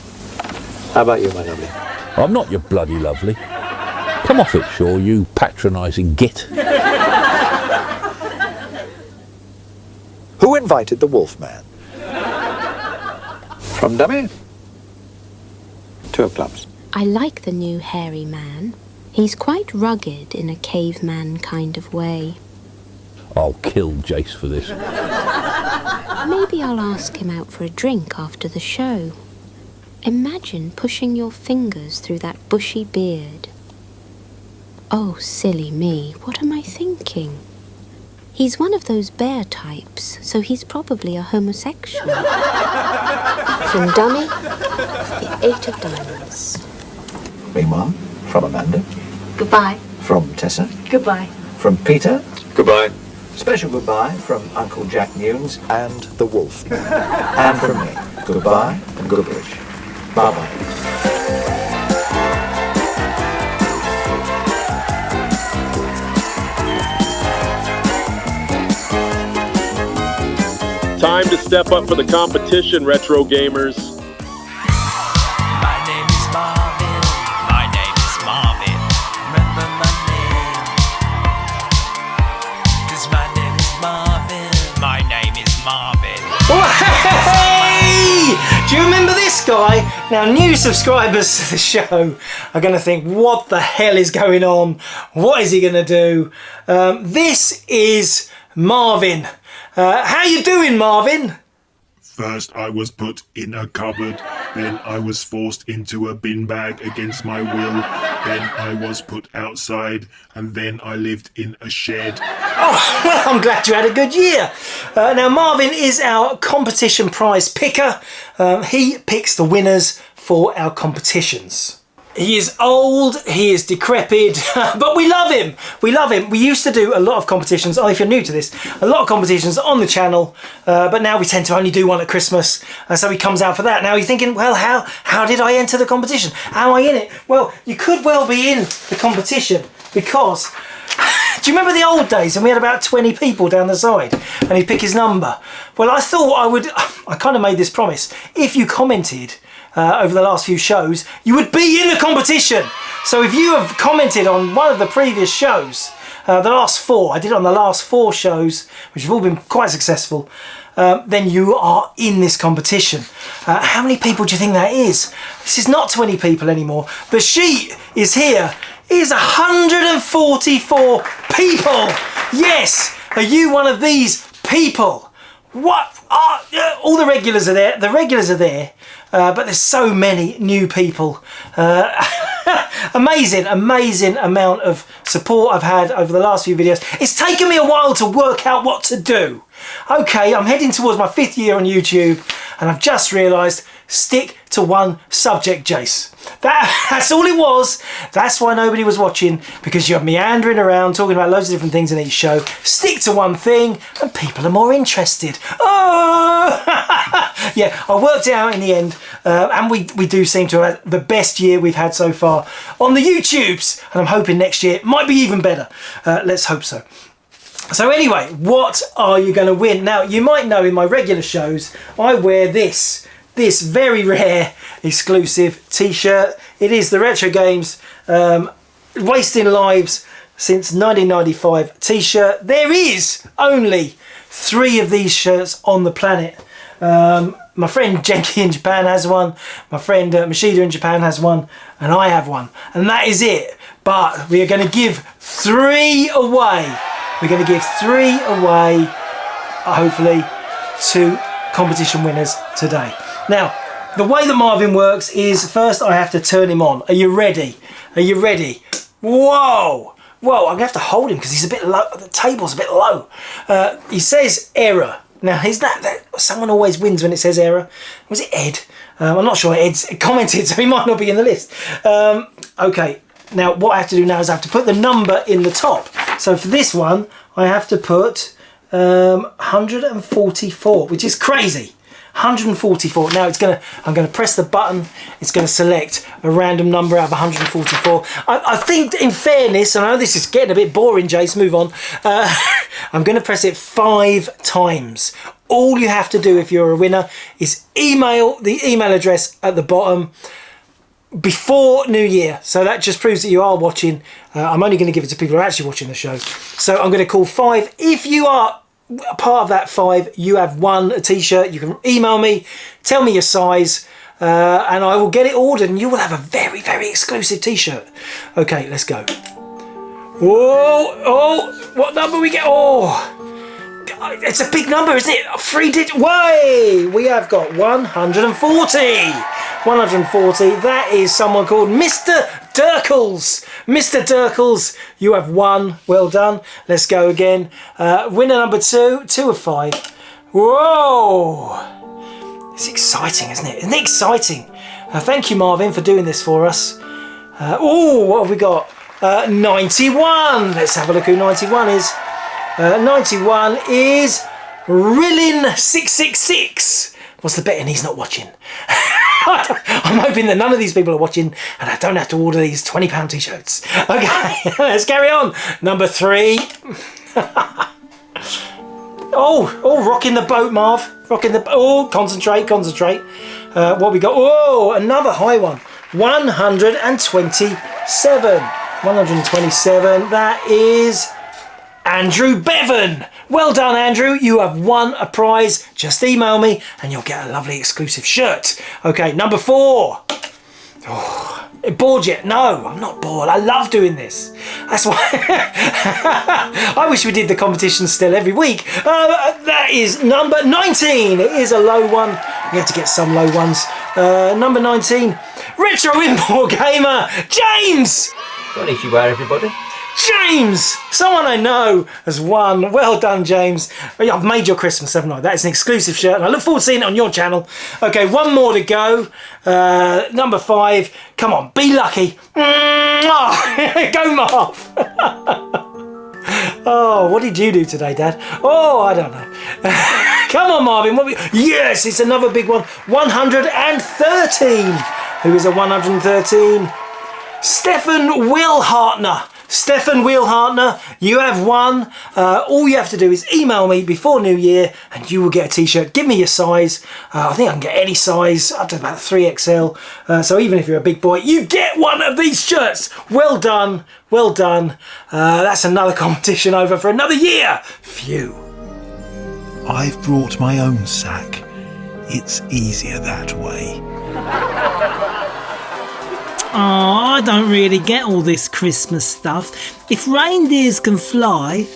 How about you, my lovely? I'm not your bloody lovely. Come off it, Shaw, you patronising git. Who invited the Wolfman? From dummy? 2 of clubs. I like the new hairy man. He's quite rugged in a caveman kind of way. I'll kill Jace for this. Maybe I'll ask him out for a drink after the show. Imagine pushing your fingers through that bushy beard. Oh, silly me, what am I thinking? He's one of those bear types, so he's probably a homosexual. From dummy, the 8 of diamonds. Meanwhile, from Amanda. Goodbye. From Tessa. Goodbye. From Peter. Goodbye. Special goodbye from Uncle Jack Nunes and the Wolf. And from me. Goodbye and goodbye. Bye-bye. Time to step up for the competition, retro gamers. My name is Marvin. My name is Marvin. Remember my name. 'Cause my name is Marvin. My name is Marvin. Hey! Do you remember this guy? Now, new subscribers to the show are going to think, what the hell is going on? What is he going to do? This is Marvin. How you doing, Marvin? First I was put in a cupboard, then I was forced into a bin bag against my will, then I was put outside, and then I lived in a shed. Oh, well, I'm glad you had a good year. Now, Marvin is our competition prize picker. He picks the winners for our competitions. He is old, he is decrepit, but we love him. We love him. We used to do a lot of competitions, if you're new to this, a lot of competitions on the channel, but now we tend to only do one at Christmas, so he comes out for that. Now you're thinking, well, how did I enter the competition? How am I in it? Well, you could well be in the competition because, do you remember the old days when we had about 20 people down the side and he'd pick his number? Well, I thought I kind of made this promise. If you commented over the last few shows, you would be in the competition. So if you have commented on one of the previous shows, the last 4, I did it on the last 4 shows, which have all been quite successful, then you are in this competition. How many people do you think that is? This is not 20 people anymore. The sheet is here. It is 144 people. Yes, are you one of these people? What? All the regulars are there. The regulars are there. But there's so many new people. Amazing amount of support I've had over the last few videos. It's taken me a while to work out what to do. Okay, I'm heading towards my 5th year on YouTube, and I've just realised, stick to one subject, Jace. That's all it was. That's why nobody was watching, because you're meandering around talking about loads of different things in each show. Stick to one thing and people are more interested. Oh! Yeah, I worked it out in the end, and we do seem to have had the best year we've had so far on the YouTubes, and I'm hoping next year might be even better. Let's hope so. So anyway, what are you going to win? Now, you might know in my regular shows, I wear this very rare exclusive t-shirt. It is the Retro Games Wasting Lives since 1995 t-shirt. There is only 3 of these shirts on the planet. My friend Genki in Japan has one, my friend Mashida in Japan has one, and I have one, and that is it. But we are going to give 3 away. We're going to give 3 away, hopefully, to competition winners today. Now, the way that Marvin works is first I have to turn him on. Are you ready? Are you ready? Whoa! Whoa, I'm going to have to hold him because he's a bit low. The table's a bit low. He says error. Now, he's that someone always wins when it says error. Was it Ed? I'm not sure Ed's commented, so he might not be in the list. Okay, now what I have to do now is I have to put the number in the top. So for this one, I have to put 144, which is crazy. 144. Now I'm going to press the button. It's going to select a random number out of 144. I think, in fairness, and I know this is getting a bit boring, Jace, move on. I'm going to press it 5 times. All you have to do if you're a winner is email the email address at the bottom before New Year. So that just proves that you are watching. I'm only going to give it to people who are actually watching the show. So I'm going to call 5. If you are part of that 5, you have won a t-shirt. You can email me, tell me your size, and I will get it ordered, and you will have a very, very exclusive t-shirt. Okay, let's go. Oh, what number we get? Oh, it's a big number, isn't it? 3-digit. Way! We have got 140. 140. That is someone called Mr. Dirkles. Mr. Dirkles, you have won. Well done. Let's go again. Winner number 2. 2 of 5. Whoa! It's exciting, isn't it? Isn't it exciting? Thank you, Marvin, for doing this for us. Oh, what have we got? 91. Let's have a look who 91 is. 91 is Rillin666. What's the betting he's not watching? I'm hoping that none of these people are watching and I don't have to order these £20 t-shirts. Okay, let's carry on. Number 3. Oh, rocking the boat, Marv. Rocking the... Oh, concentrate. What we got? Oh, another high one. 127. 127. That is Andrew Bevan. Well done, Andrew. You have won a prize. Just email me and you'll get a lovely exclusive shirt. Okay, number 4. Oh, bored yet? No, I'm not bored. I love doing this. That's why I wish we did the competition still every week. That is number 19. It is a low one. We have to get some low ones. Number 19, Retro Import Gamer, James. Konnichiwa, everybody. James! Someone I know has won. Well done, James. I've made your Christmas, haven't I? That is an exclusive shirt, and I look forward to seeing it on your channel. Okay, one more to go. Number 5. Come on, be lucky. Go, Marv. Oh, what did you do today, Dad? Oh, I don't know. Come on, Marvin. Yes, it's another big one. 113. Who is a 113? Stefan Wilhartner. Stefan Wheelhartner, you have won. All you have to do is email me before New Year and you will get a t-shirt. Give me your size. I think I can get any size up to about 3XL. So even if you're a big boy, you get one of these shirts. Well done. Well done. That's another competition over for another year. Phew. I've brought my own sack. It's easier that way. Oh, I don't really get all this Christmas stuff. If reindeers can fly,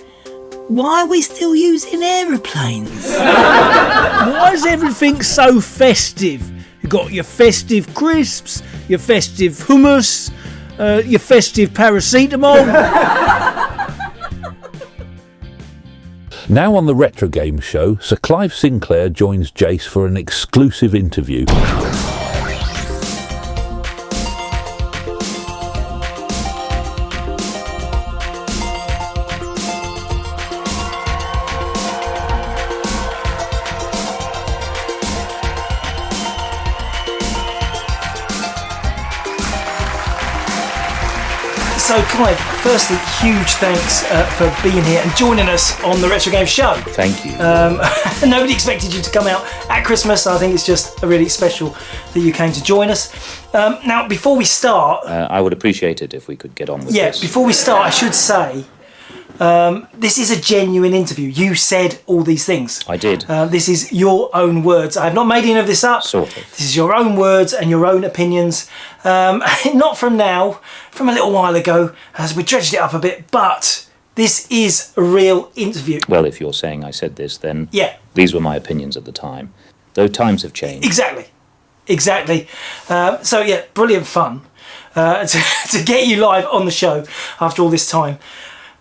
why are we still using aeroplanes? Why is everything so festive? You've got your festive crisps, your festive hummus, your festive paracetamol. Now on the Retro Game Show, Sir Clive Sinclair joins Jace for an exclusive interview. So So, Clive, firstly, huge thanks for being here and joining us on the Retro Game Show. Thank you. Nobody expected you to come out at Christmas. I think it's just really special that you came to join us. Now, before we start... I would appreciate it if we could get on with this. Yeah, before we start, I should say, this is a genuine interview. You said all these things. I did. This is your own words. I have not made any of this up. Sort of. This is your own words and your own opinions. Not from now, from a little while ago, as we dredged it up a bit, but this is a real interview. Well, if you're saying I said this, then yeah, these were my opinions at the time. Though times have changed. Exactly. So yeah, brilliant fun to get you live on the show after all this time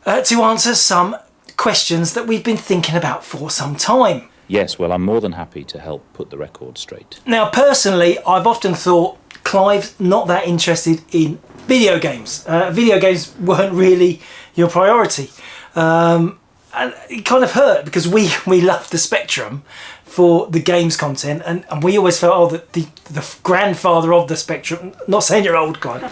to answer some questions that we've been thinking about for some time. Yes, well, I'm more than happy to help put the record straight. Now, personally, I've often thought Clive's not that interested in video games. Video games weren't really your priority. And it kind of hurt because we loved the Spectrum for the games content, and we always felt that the grandfather of the Spectrum, not saying you're old, Clive,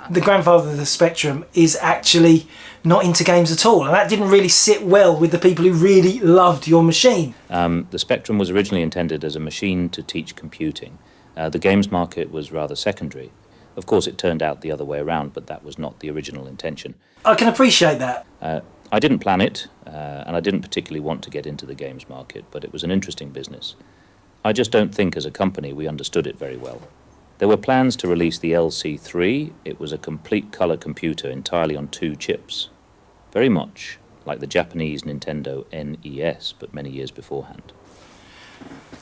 the grandfather of the Spectrum is actually not into games at all, and that didn't really sit well with the people who really loved your machine. The Spectrum was originally intended as a machine to teach computing. The games market was rather secondary. Of course, it turned out the other way around, but that was not the original intention. I can appreciate that. I didn't plan it, and I didn't particularly want to get into the games market, but it was an interesting business. I just don't think as a company we understood it very well. There were plans to release the LC3. It was a complete colour computer entirely on 2 chips. Very much like the Japanese Nintendo NES, but many years beforehand.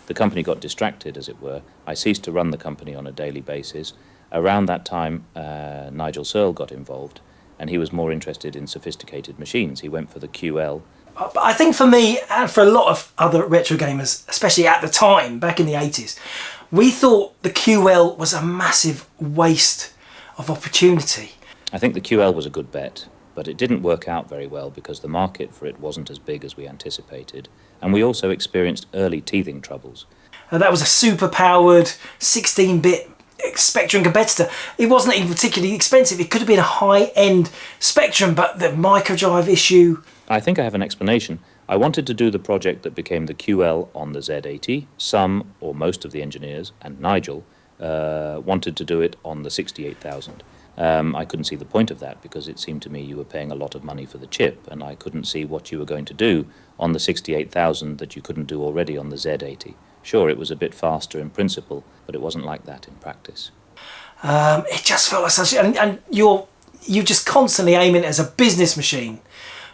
The company got distracted, as it were. I ceased to run the company on a daily basis. Around that time, Nigel Searle got involved, and he was more interested in sophisticated machines. He went for the QL. But I think for me, and for a lot of other retro gamers, especially at the time, back in the 80s, we thought the QL was a massive waste of opportunity. I think the QL was a good bet, but it didn't work out very well because the market for it wasn't as big as we anticipated, and we also experienced early teething troubles. That was a super-powered 16-bit Spectrum competitor. It wasn't even particularly expensive. It could have been a high-end Spectrum, but the microdrive issue... I think I have an explanation. I wanted to do the project that became the QL on the Z80. Some, or most of the engineers, and Nigel, wanted to do it on the 68,000. I couldn't see the point of that because it seemed to me you were paying a lot of money for the chip, and I couldn't see what you were going to do on the 68,000 that you couldn't do already on the Z80. Sure, it was a bit faster in principle, but it wasn't like that in practice. It just felt like such... And you just constantly aim it as a business machine.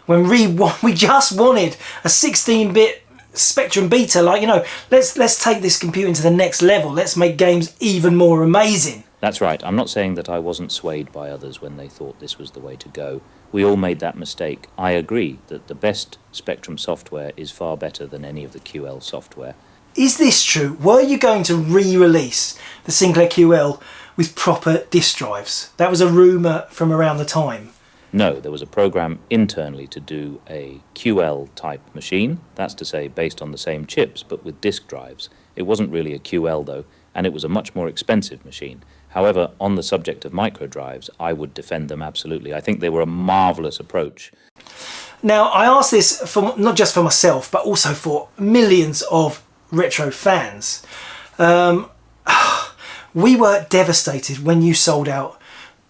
When we just wanted a 16-bit Spectrum Beta, like, you know, let's take this computing to the next level. Let's make games even more amazing. That's right. I'm not saying that I wasn't swayed by others when they thought this was the way to go. We all made that mistake. I agree that the best Spectrum software is far better than any of the QL software. Is this true? Were you going to re-release the Sinclair QL with proper disk drives? That was a rumour from around the time. No, there was a program internally to do a QL-type machine. That's to say, based on the same chips, but with disk drives. It wasn't really a QL, though, and it was a much more expensive machine. However, on the subject of microdrives, I would defend them absolutely. I think they were a marvellous approach. Now, I ask this for not just for myself, but also for millions of retro fans. We were devastated when you sold out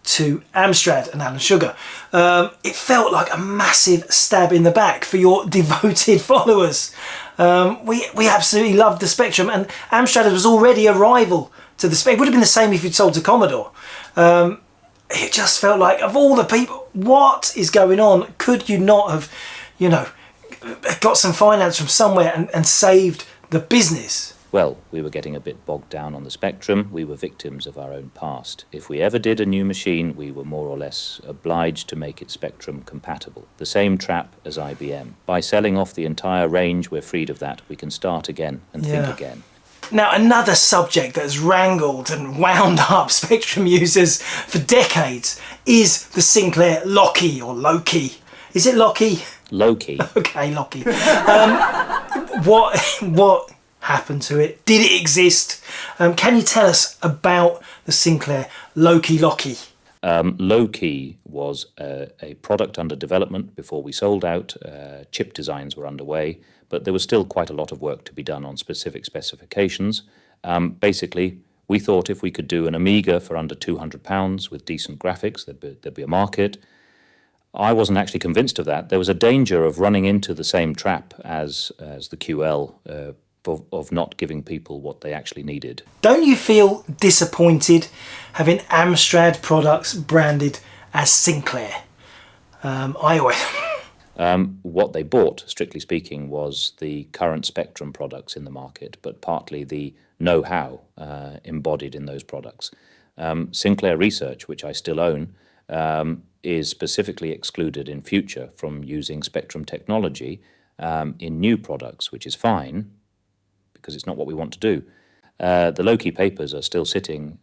to Amstrad and Alan Sugar. It felt like a massive stab in the back for your devoted followers. We absolutely loved the Spectrum, and Amstrad was already a rival to the Spectrum. It would have been the same if you'd sold to Commodore. It just felt like, of all the people, what is going on? Could you not have, you know, got some finance from somewhere and saved the business? Well, we were getting a bit bogged down on the Spectrum. We were victims of our own past. If we ever did a new machine, we were more or less obliged to make it Spectrum compatible. The same trap as IBM. By selling off the entire range, we're freed of that. We can start again and think again. Now, another subject that has wrangled and wound up Spectrum users for decades is the Sinclair Loki, or Loki. Is it Loki? Loki. Okay, Loki. What happened to it? Did it exist? Can you tell us about the Sinclair Loki? Low-key was a product under development before we sold out. Chip designs were underway, but there was still quite a lot of work to be done on specific specifications. Basically, we thought if we could do an Amiga for under £200 with decent graphics, there'd be a market. I wasn't actually convinced of that. There was a danger of running into the same trap as the QL, of not giving people what they actually needed. Don't you feel disappointed having Amstrad products branded as Sinclair? I always... What they bought, strictly speaking, was the current Spectrum products in the market, but partly the know-how embodied in those products. Sinclair Research, which I still own, is specifically excluded in future from using Spectrum technology in new products, which is fine, because it's not what we want to do. The Loki papers are still sitting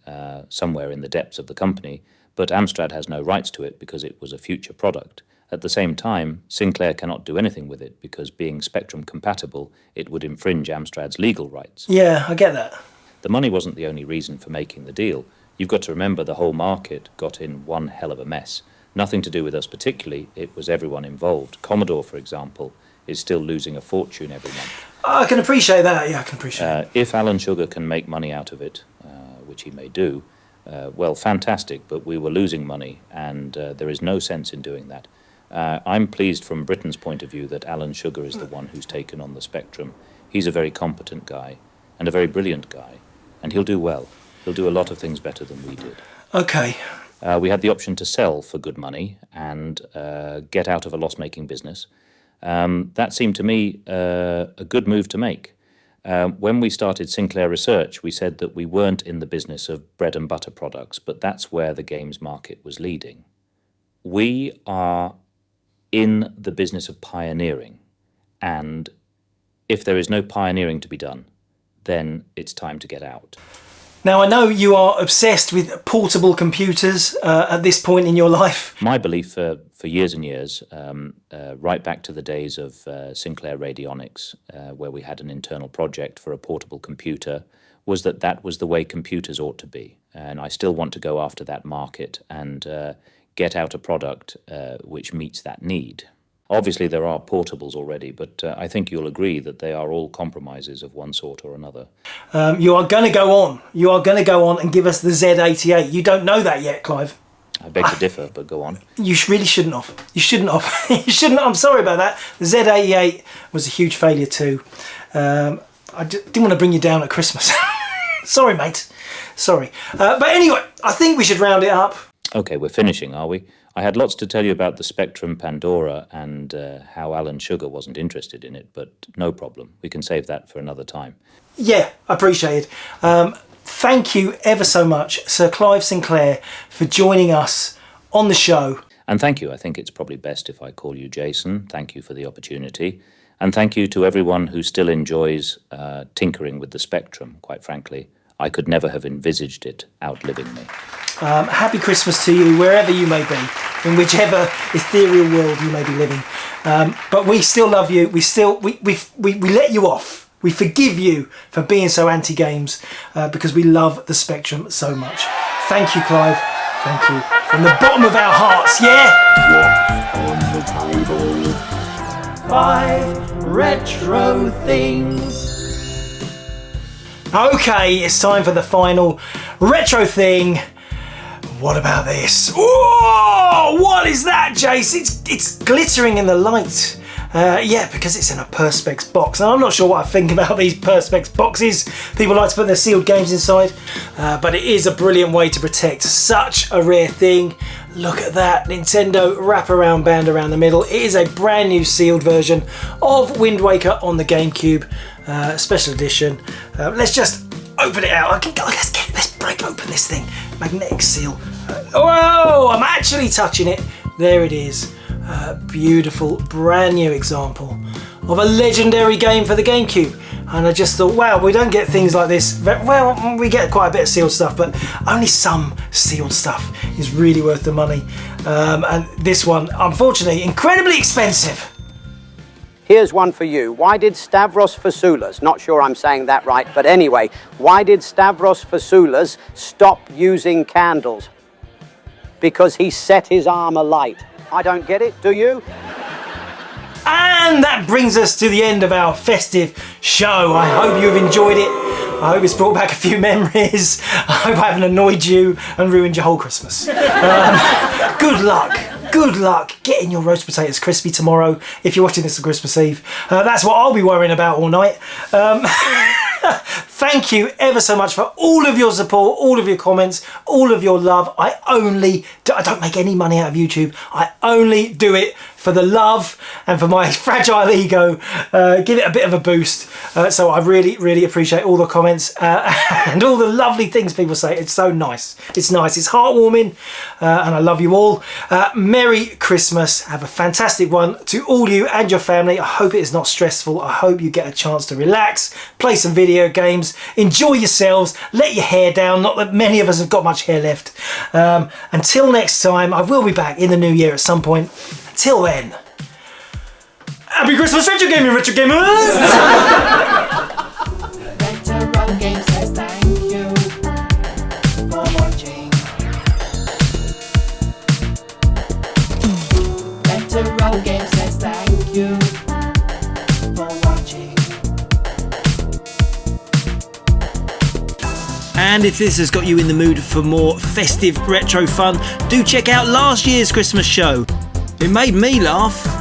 somewhere in the depths of the company, but Amstrad has no rights to it because it was a future product. At the same time, Sinclair cannot do anything with it because being Spectrum compatible, it would infringe Amstrad's legal rights. Yeah, I get that. The money wasn't the only reason for making the deal. You've got to remember the whole market got in one hell of a mess. Nothing to do with us particularly, it was everyone involved. Commodore, for example, is still losing a fortune every month. I can appreciate that, yeah, I can appreciate it. If Alan Sugar can make money out of it, which he may do, well, fantastic, but we were losing money, and there is no sense in doing that. I'm pleased from Britain's point of view that Alan Sugar is the one who's taken on the Spectrum. He's a very competent guy, and a very brilliant guy, and he'll do well. He'll do a lot of things better than we did. Okay. We had the option to sell for good money and get out of a loss-making business. That seemed to me a good move to make. When we started Sinclair Research, we said that we weren't in the business of bread and butter products, but that's where the games market was leading. We are in the business of pioneering, and if there is no pioneering to be done, then it's time to get out. Now, I know you are obsessed with portable computers at this point in your life. My belief for years and years, right back to the days of Sinclair Radionics, where we had an internal project for a portable computer, was that that was the way computers ought to be. And I still want to go after that market and get out a product which meets that need. Obviously, there are portables already, but I think you'll agree that they are all compromises of one sort or another. You are going to go on. You are going to go on and give us the Z88. You don't know that yet, Clive. I beg to differ, but go on. You really shouldn't have. You shouldn't have. You shouldn't. I'm sorry about that. The Z88 was a huge failure too. I didn't want to bring you down at Christmas. Sorry, mate. Sorry. But anyway, I think we should round it up. Okay, we're finishing, are we? I had lots to tell you about the Spectrum Pandora and how Alan Sugar wasn't interested in it, but no problem. We can save that for another time. Yeah, I appreciate it. Thank you ever so much, Sir Clive Sinclair, for joining us on the show. And thank you. I think it's probably best if I call you Jason. Thank you for the opportunity. And thank you to everyone who still enjoys tinkering with the Spectrum, quite frankly. I could never have envisaged it outliving me. Happy Christmas to you, wherever you may be, in whichever ethereal world you may be living. But we still love you. We let you off. We forgive you for being so anti-games because we love the Spectrum so much. Thank you, Clive. Thank you. From the bottom of our hearts, yeah? What's on the table? 5 retro things. Okay, it's time for the final retro thing. What about this? Whoa! What is that, Jace? It's glittering in the light. Yeah, because it's in a Perspex box. And I'm not sure what I think about these Perspex boxes. People like to put their sealed games inside. But it is a brilliant way to protect such a rare thing. Look at that Nintendo wraparound band around the middle. It is a brand new sealed version of Wind Waker on the GameCube. Special edition. Let's just open it out. Let's break open this thing. Magnetic seal. Whoa! I'm actually touching it. There it is. Beautiful, brand new example of a legendary game for the GameCube. And I just thought, wow, we don't get things like this. Well, we get quite a bit of sealed stuff, but only some sealed stuff is really worth the money. And this one, unfortunately, incredibly expensive. Here's one for you. Why did Stavros Fasoulas, not sure I'm saying that right, but anyway, why did Stavros Fasoulas stop using candles? because he set his arm alight. I don't get it, do you? And that brings us to the end of our festive show. I hope you've enjoyed it. I hope it's brought back a few memories. I hope I haven't annoyed you and ruined your whole Christmas. Good luck. Good luck getting your roast potatoes crispy tomorrow if you're watching this on Christmas Eve. That's what I'll be worrying about all night. Thank you ever so much for all of your support, all of your comments, all of your love. I don't make any money out of YouTube. I only do it for the love and for my fragile ego. Give it a bit of a boost. So I really, really appreciate all the comments and all the lovely things people say. It's so nice. It's nice. It's heartwarming. And I love you all. Merry Christmas. Have a fantastic one to all you and your family. I hope it is not stressful. I hope you get a chance to relax, play some video games, enjoy yourselves, let your hair down. Not that many of us have got much hair left. Until next time, I will be back in the new year at some point. Till then, happy Christmas, Retro Gaming, Retro Gamers! Retro Game says thank you for watching. Retro Game says thank you for watching. And if this has got you in the mood for more festive retro fun, do check out last year's Christmas show. It made me laugh.